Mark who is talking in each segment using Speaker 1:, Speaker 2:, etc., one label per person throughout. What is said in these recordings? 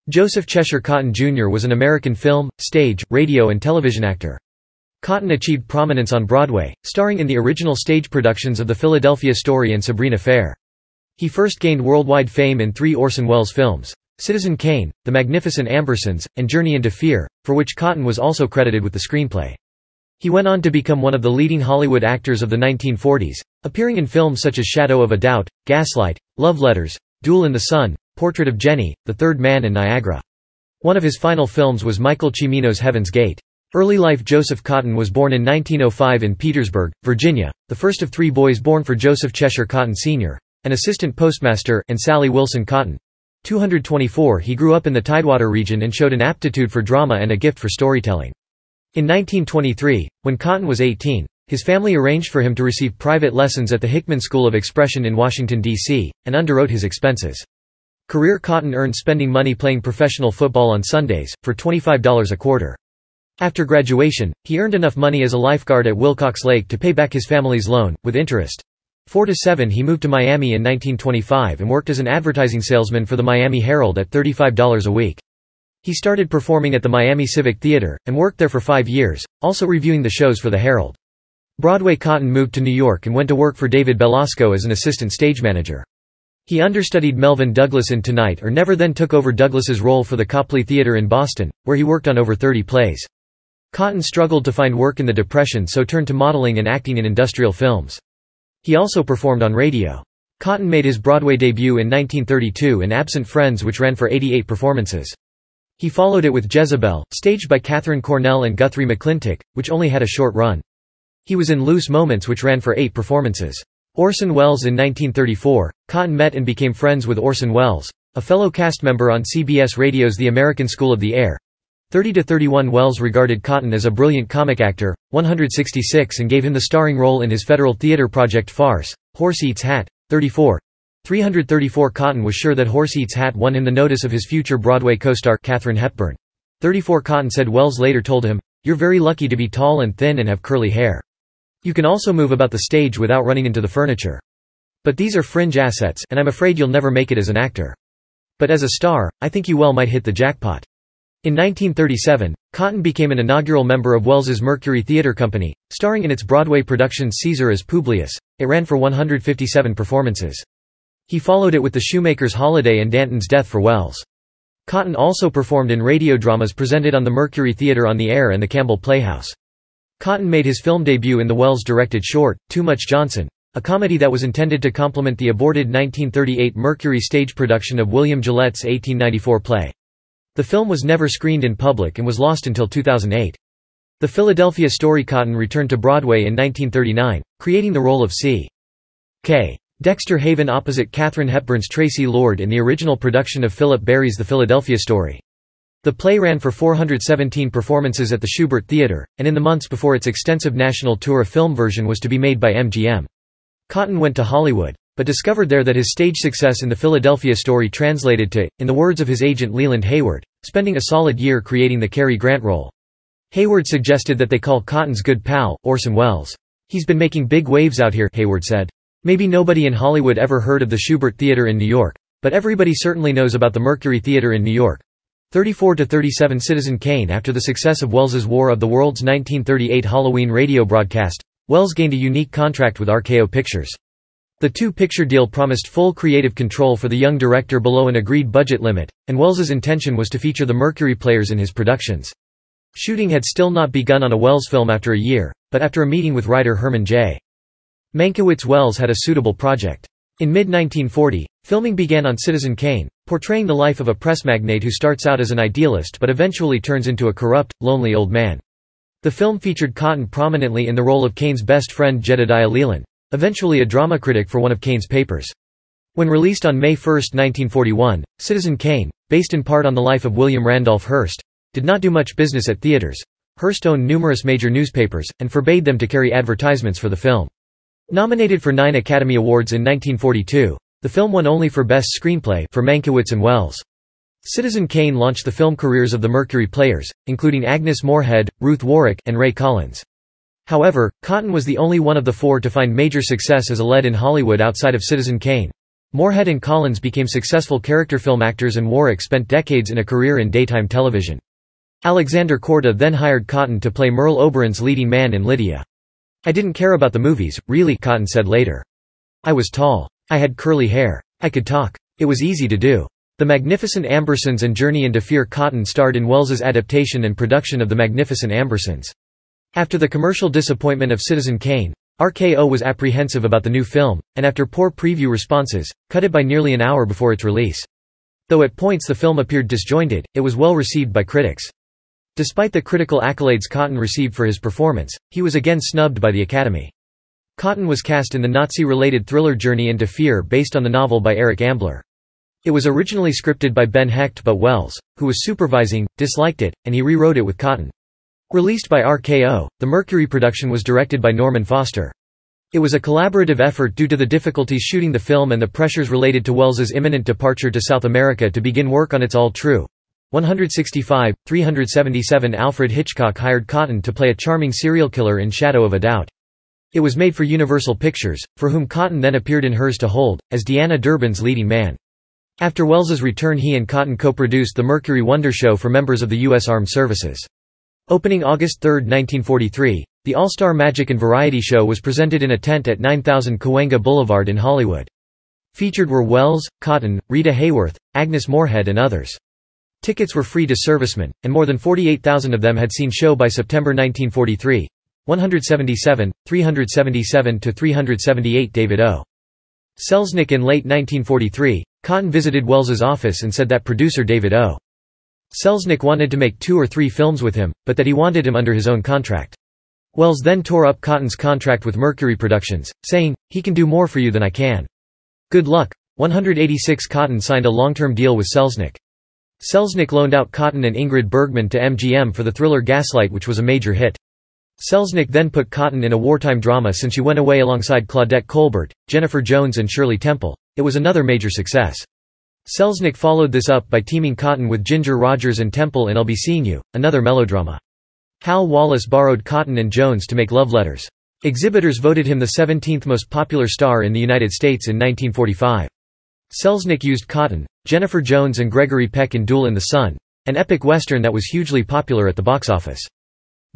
Speaker 1: Joseph Cheshire Cotten Jr. was an American film, stage, radio and television actor. Cotten achieved prominence on Broadway, starring in the original stage productions of The Philadelphia Story and Sabrina Fair. He first gained worldwide fame in 3 Orson Welles films, Citizen Kane, The Magnificent Ambersons, and Journey into Fear, for which Cotten was also credited with the screenplay. He went on to become one of the leading Hollywood actors of the 1940s, appearing in films such as Shadow of a Doubt, Gaslight, Love Letters, Duel in the Sun, Portrait of Jennie, The Third Man and Niagara. One of his final films was Michael Cimino's Heaven's Gate. Early life. Joseph Cotten was born in 1905 in Petersburg, Virginia, the first of 3 boys born for Joseph Cheshire Cotten Sr., an assistant postmaster, and Sally Willson Cotten. 224. He grew up in the Tidewater region and showed an aptitude for drama and a gift for storytelling. In 1923, when Cotten was 18, his family arranged for him to receive private lessons at the Hickman School of Expression in Washington, D.C., and underwrote his expenses. Career. Cotten earned spending money playing professional football on Sundays, for $25 a quarter. After graduation, he earned enough money as a lifeguard at Wilcox Lake to pay back his family's loan, with interest. 4 to 7. He moved to Miami in 1925 and worked as an advertising salesman for the Miami Herald at $35 a week. He started performing at the Miami Civic Theater, and worked there for 5 years, also reviewing the shows for the Herald. Broadway. Cotten moved to New York and went to work for David Belasco as an assistant stage manager. He understudied Melvyn Douglas in Tonight or Never, then took over Douglas's role for the Copley Theater in Boston, where he worked on over 30 plays. Cotten struggled to find work in the Depression, so turned to modeling and acting in industrial films. He also performed on radio. Cotten made his Broadway debut in 1932 in Absent Friends, which ran for 88 performances. He followed it with Jezebel, staged by Katharine Cornell and Guthrie McClintock, which only had a short run. He was in Loose Moments, which ran for 8 performances. Orson Welles. In 1934, Cotten met and became friends with Orson Welles, a fellow cast member on CBS Radio's The American School of the Air. 30 to 31. Welles regarded Cotten as a brilliant comic actor, 166, and gave him the starring role in his Federal Theater project farce, Horse Eats Hat. 34. 334. Cotten was sure that Horse Eats Hat won him the notice of his future Broadway co-star, Katharine Hepburn. 34. Cotten said Welles later told him, "You're very lucky to be tall and thin and have curly hair. You can also move about the stage without running into the furniture. But these are fringe assets, and I'm afraid you'll never make it as an actor. But as a star, I think you well might hit the jackpot." In 1937, Cotten became an inaugural member of Welles's Mercury Theatre Company, starring in its Broadway production Caesar as Publius. It ran for 157 performances. He followed it with The Shoemaker's Holiday and Danton's Death for Welles. Cotten also performed in radio dramas presented on the Mercury Theatre on the Air and the Campbell Playhouse. Cotten made his film debut in the Welles-directed short, Too Much Johnson, a comedy that was intended to complement the aborted 1938 Mercury stage production of William Gillette's 1894 play. The film was never screened in public and was lost until 2008. The Philadelphia Story. Cotten returned to Broadway in 1939, creating the role of C.K. Dexter Haven opposite Katharine Hepburn's Tracy Lord in the original production of Philip Barry's The Philadelphia Story. The play ran for 417 performances at the Shubert Theater, and in the months before its extensive national tour a film version was to be made by MGM. Cotten went to Hollywood, but discovered there that his stage success in The Philadelphia Story translated to, in the words of his agent Leland Hayward, spending a solid year creating the Cary Grant role. Hayward suggested that they call Cotten's good pal, Orson Welles. "He's been making big waves out here," Hayward said. "Maybe nobody in Hollywood ever heard of the Shubert Theater in New York, but everybody certainly knows about the Mercury Theater in New York." 34 to 37. Citizen Kane. After the success of Welles's War of the Worlds 1938 Halloween radio broadcast, Welles gained a unique contract with RKO Pictures. The 2-picture deal promised full creative control for the young director below an agreed budget limit, and Welles's intention was to feature the Mercury players in his productions. Shooting had still not begun on a Welles film after a year, but after a meeting with writer Herman J. Mankiewicz, Welles had a suitable project. In mid-1940, filming began on Citizen Kane, portraying the life of a press magnate who starts out as an idealist but eventually turns into a corrupt, lonely old man. The film featured Cotten prominently in the role of Kane's best friend Jedediah Leland, eventually a drama critic for one of Kane's papers. When released on May 1, 1941, Citizen Kane, based in part on the life of William Randolph Hearst, did not do much business at theaters. Hearst owned numerous major newspapers, and forbade them to carry advertisements for the film. Nominated for 9 Academy Awards in 1942, the film won only for Best Screenplay for Mankiewicz and Welles. Citizen Kane launched the film careers of the Mercury players, including Agnes Moorehead, Ruth Warrick, and Ray Collins. However, Cotten was the only one of the 4 to find major success as a lead in Hollywood outside of Citizen Kane. Moorhead and Collins became successful character film actors, and Warwick spent decades in a career in daytime television. Alexander Korda then hired Cotten to play Merle Oberon's leading man in Lydia. "I didn't care about the movies, really," Cotten said later. "I was tall. I had curly hair. I could talk. It was easy to do." The Magnificent Ambersons and Journey into Fear. Cotten starred in Welles's adaptation and production of The Magnificent Ambersons. After the commercial disappointment of Citizen Kane, RKO was apprehensive about the new film, and after poor preview responses, cut it by nearly an hour before its release. Though at points the film appeared disjointed, it was well received by critics. Despite the critical accolades Cotten received for his performance, he was again snubbed by the Academy. Cotten was cast in the Nazi-related thriller Journey into Fear based on the novel by Eric Ambler. It was originally scripted by Ben Hecht, but Welles, who was supervising, disliked it, and he rewrote it with Cotten. Released by RKO, the Mercury production was directed by Norman Foster. It was a collaborative effort due to the difficulties shooting the film and the pressures related to Welles's imminent departure to South America to begin work on It's All True. 377 Alfred Hitchcock hired Cotten to play a charming serial killer in Shadow of a Doubt. It was made for Universal Pictures, for whom Cotten then appeared in Hers to Hold, as Deanna Durbin's leading man. After Welles's return, he and Cotten co-produced the Mercury Wonder Show for members of the U.S. Armed Services. Opening August 3, 1943, the all-star magic and variety show was presented in a tent at 9000 Cahuenga Boulevard in Hollywood. Featured were Welles, Cotten, Rita Hayworth, Agnes Moorehead and others. Tickets were free to servicemen, and more than 48,000 of them had seen show by September 1943. 177, 377–378 David O. Selznick. In late 1943, Cotten visited Welles's office and said that producer David O. Selznick wanted to make 2 or 3 films with him, but that he wanted him under his own contract. Welles then tore up Cotten's contract with Mercury Productions, saying, "He can do more for you than I can. Good luck." 186 Cotten signed a long-term deal with Selznick. Selznick loaned out Cotten and Ingrid Bergman to MGM for the thriller Gaslight, which was a major hit. Selznick then put Cotten in a wartime drama Since You Went Away alongside Claudette Colbert, Jennifer Jones and Shirley Temple. It was another major success. Selznick followed this up by teaming Cotten with Ginger Rogers and Temple in I'll Be Seeing You, another melodrama. Hal Wallace borrowed Cotten and Jones to make love letters. Exhibitors voted him the 17th most popular star in the United States in 1945. Selznick used Cotten, Jennifer Jones and Gregory Peck in Duel in the Sun, an epic western that was hugely popular at the box office.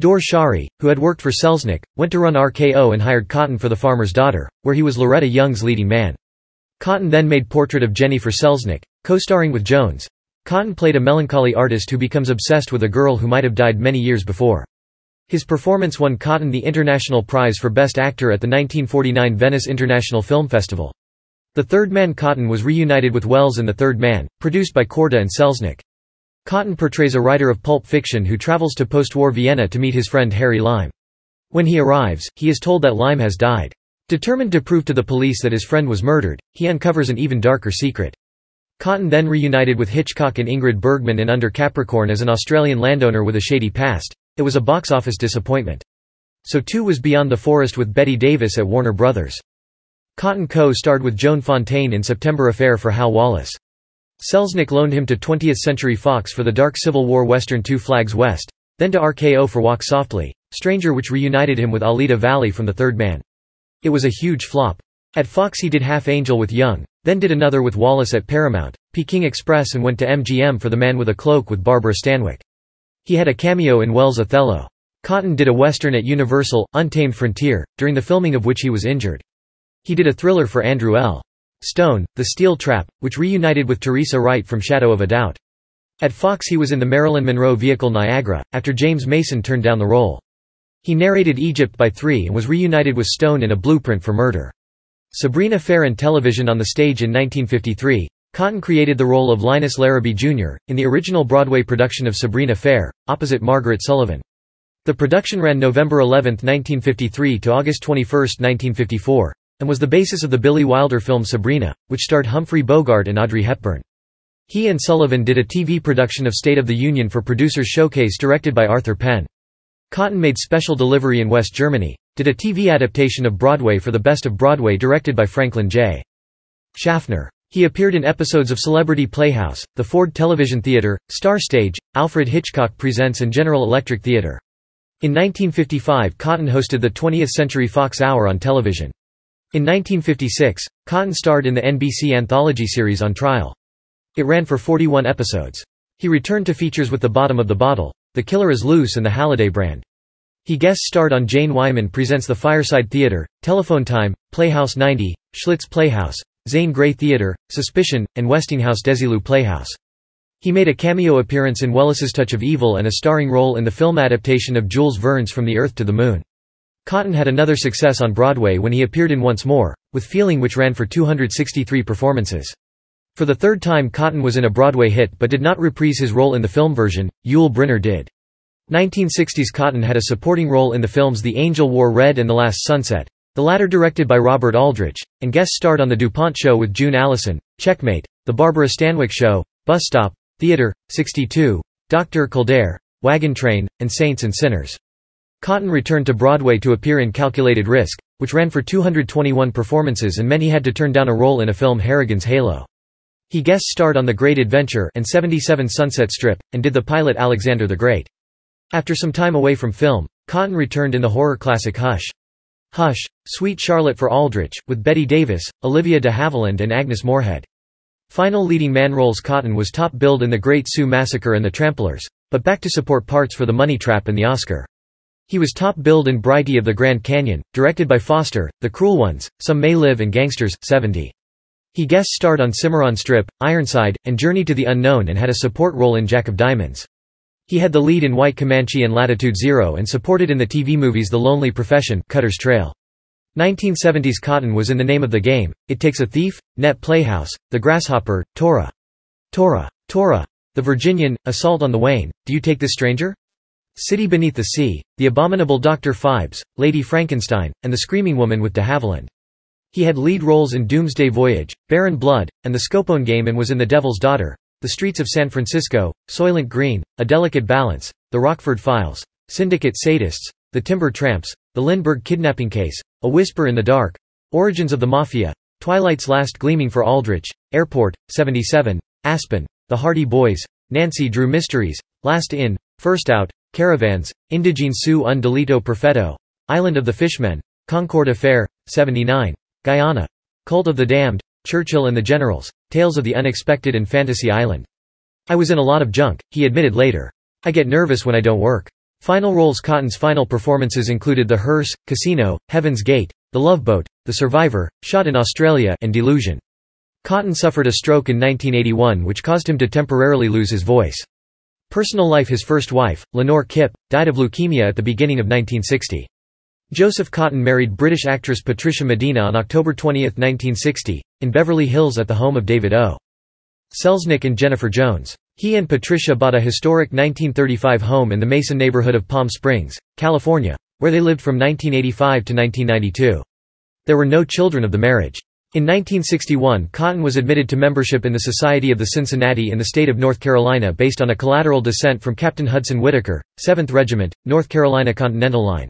Speaker 1: Dor Shari, who had worked for Selznick, went to run RKO and hired Cotten for The Farmer's Daughter, where he was Loretta Young's leading man. Cotten then made Portrait of Jennie for Selznick, co-starring with Jones. Cotten played a melancholy artist who becomes obsessed with a girl who might have died many years before. His performance won Cotten the International Prize for Best Actor at the 1949 Venice International Film Festival. The Third Man. Cotten was reunited with Welles in The Third Man, produced by Korda and Selznick. Cotten portrays a writer of pulp fiction who travels to post-war Vienna to meet his friend Harry Lime. When he arrives, he is told that Lime has died. Determined to prove to the police that his friend was murdered, he uncovers an even darker secret. Cotten then reunited with Hitchcock and Ingrid Bergman in Under Capricorn as an Australian landowner with a shady past. It was a box office disappointment. So too was Beyond the Forest with Bette Davis at Warner Brothers. Cotten co-starred with Joan Fontaine in September Affair for Hal Wallace. Selznick loaned him to 20th Century Fox for the dark Civil War western Two Flags West, then to RKO for Walk Softly, Stranger, which reunited him with Alida Valli from The Third Man. It was a huge flop. At Fox he did Half Angel with Young, then did another with Wallace at Paramount, Peking Express, and went to MGM for The Man with a Cloak with Barbara Stanwyck. He had a cameo in Wells' Othello. Cotten did a western at Universal, Untamed Frontier, during the filming of which he was injured. He did a thriller for Andrew L. Stone, The Steel Trap, which reunited with Teresa Wright from Shadow of a Doubt. At Fox he was in the Marilyn Monroe vehicle Niagara, after James Mason turned down the role. He narrated Egypt by 3 and was reunited with Stone in A Blueprint for Murder. Sabrina Fair and television. On the stage in 1953, Cotten created the role of Linus Larrabee Jr., in the original Broadway production of Sabrina Fair, opposite Margaret Sullivan. The production ran November 11, 1953 to August 21, 1954, and was the basis of the Billy Wilder film Sabrina, which starred Humphrey Bogart and Audrey Hepburn. He and Sullivan did a TV production of State of the Union for Producers Showcase directed by Arthur Penn. Cotten made Special Delivery in West Germany, did a TV adaptation of Broadway for The Best of Broadway directed by Franklin J. Schaffner. He appeared in episodes of Celebrity Playhouse, the Ford Television Theater, Star Stage, Alfred Hitchcock Presents and General Electric Theater. In 1955 Cotten hosted the 20th Century Fox Hour on television. In 1956, Cotten starred in the NBC anthology series On Trial. It ran for 41 episodes. He returned to features with The Bottom of the Bottle, The Killer is Loose and The Halliday Brand. He guest-starred on Jane Wyman Presents The Fireside Theatre, Telephone Time, Playhouse 90, Schlitz Playhouse, Zane Grey Theatre, Suspicion, and Westinghouse Desilu Playhouse. He made a cameo appearance in Welles's Touch of Evil and a starring role in the film adaptation of Jules Verne's From the Earth to the Moon. Cotten had another success on Broadway when he appeared in Once More, with Feeling, which ran for 263 performances. For the third time Cotten was in a Broadway hit but did not reprise his role in the film version, Yul Brynner did. 1960s Cotten had a supporting role in the films The Angel Wore Red and The Last Sunset, the latter directed by Robert Aldrich, and guest-starred on The DuPont Show with June Allison, Checkmate, The Barbara Stanwyck Show, Bus Stop, Theatre, 62, Dr. Kildare, Wagon Train, and Saints and Sinners. Cotten returned to Broadway to appear in Calculated Risk, which ran for 221 performances and meant he had to turn down a role in a film Harrigan's Halo. He guest-starred on The Great Adventure and 77 Sunset Strip, and did the pilot Alexander the Great. After some time away from film, Cotten returned in the horror classic Hush. Hush, Sweet Charlotte for Aldrich, with Bette Davis, Olivia de Havilland and Agnes Moorehead. Final leading man roles. Cotten was top billed in The Great Sioux Massacre and The Tramplers, but back to support parts for The Money Trap and the Oscar. He was top billed in Brighty of the Grand Canyon, directed by Foster, The Cruel Ones, Some May Live and Gangsters, 70. He guest-starred on Cimarron Strip, Ironside, and Journey to the Unknown and had a support role in Jack of Diamonds. He had the lead in White Comanche and Latitude Zero and supported in the TV movies The Lonely Profession, Cutter's Trail. 1970s Cotten was in The Name of the Game, It Takes a Thief, Net Playhouse, The Grasshopper, Tora, The Virginian, Assault on the Wayne, Do You Take This Stranger? City Beneath the Sea, The Abominable Dr. Phibes, Lady Frankenstein, and The Screaming Woman with de Havilland. He had lead roles in Doomsday Voyage, Baron Blood, and The Scopone Game and was in The Devil's Daughter, The Streets of San Francisco, Soylent Green, A Delicate Balance, The Rockford Files, Syndicate Sadists, The Timber Tramps, The Lindbergh Kidnapping Case, A Whisper in the Dark, Origins of the Mafia, Twilight's Last Gleaming for Aldrich, Airport, 77, Aspen, The Hardy Boys, Nancy Drew Mysteries, Last In, First Out, Caravans, Indigene su un delito perfetto, Island of the Fishmen, Concord Affair, 79, Guyana, Cult of the Damned, Churchill and the Generals, Tales of the Unexpected and Fantasy Island. I was in a lot of junk, he admitted later. I get nervous when I don't work. Final roles. Cotten's final performances included The Hearse, Casino, Heaven's Gate, The Love Boat, The Survivor, Shot in Australia, and Delusion. Cotten suffered a stroke in 1981 which caused him to temporarily lose his voice. Personal life. His first wife, Lenore Kipp, died of leukemia at the beginning of 1960. Joseph Cotten married British actress Patricia Medina on October 20, 1960, in Beverly Hills at the home of David O. Selznick and Jennifer Jones. He and Patricia bought a historic 1935 home in the Mason neighborhood of Palm Springs, California, where they lived from 1985 to 1992. There were no children of the marriage. In 1961, Cotten was admitted to membership in the Society of the Cincinnati in the state of North Carolina based on a collateral descent from Captain Hudson Whitaker, 7th Regiment, North Carolina Continental Line.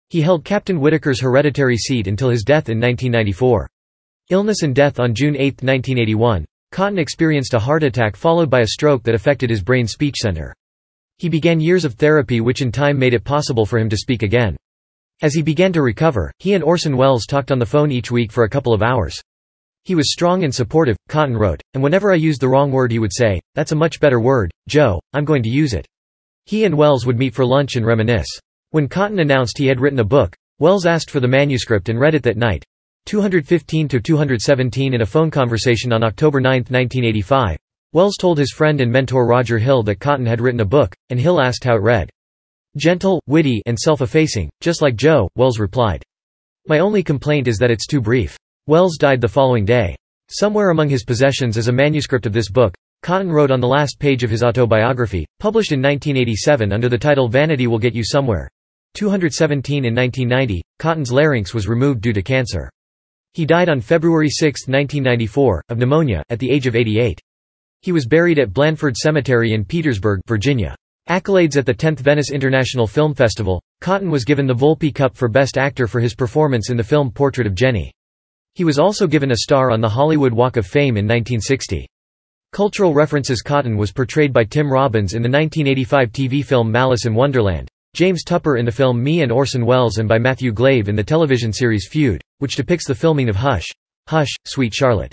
Speaker 1: He held Captain Whitaker's hereditary seat until his death in 1994. Illness and death. On June 8, 1981, Cotten experienced a heart attack followed by a stroke that affected his brain speech center. He began years of therapy which in time made it possible for him to speak again. As he began to recover, he and Orson Welles talked on the phone each week for a couple of hours. He was strong and supportive, Cotten wrote, and whenever I used the wrong word he would say, "That's a much better word, Joe, I'm going to use it." He and Welles would meet for lunch and reminisce. When Cotten announced he had written a book, Welles asked for the manuscript and read it that night. 215–217 In a phone conversation on October 9, 1985, Welles told his friend and mentor Roger Hill that Cotten had written a book, and Hill asked how it read. "Gentle, witty, and self-effacing, just like Joe," Welles replied. "My only complaint is that it's too brief." Welles died the following day. Somewhere among his possessions is a manuscript of this book. Cotten wrote on the last page of his autobiography, published in 1987 under the title Vanity Will Get You Somewhere. 217 In 1990, Cotten's larynx was removed due to cancer. He died on February 6, 1994, of pneumonia, at the age of 88. He was buried at Blandford Cemetery in Petersburg, Virginia. Accolades. At the 10th Venice International Film Festival, Cotten was given the Volpe Cup for Best Actor for his performance in the film Portrait of Jennie. He was also given a star on the Hollywood Walk of Fame in 1960. Cultural references. Cotten was portrayed by Tim Robbins in the 1985 TV film Malice in Wonderland, James Tupper in the film Me and Orson Welles and by Matthew Glave in the television series Feud, which depicts the filming of Hush, Hush, Sweet Charlotte.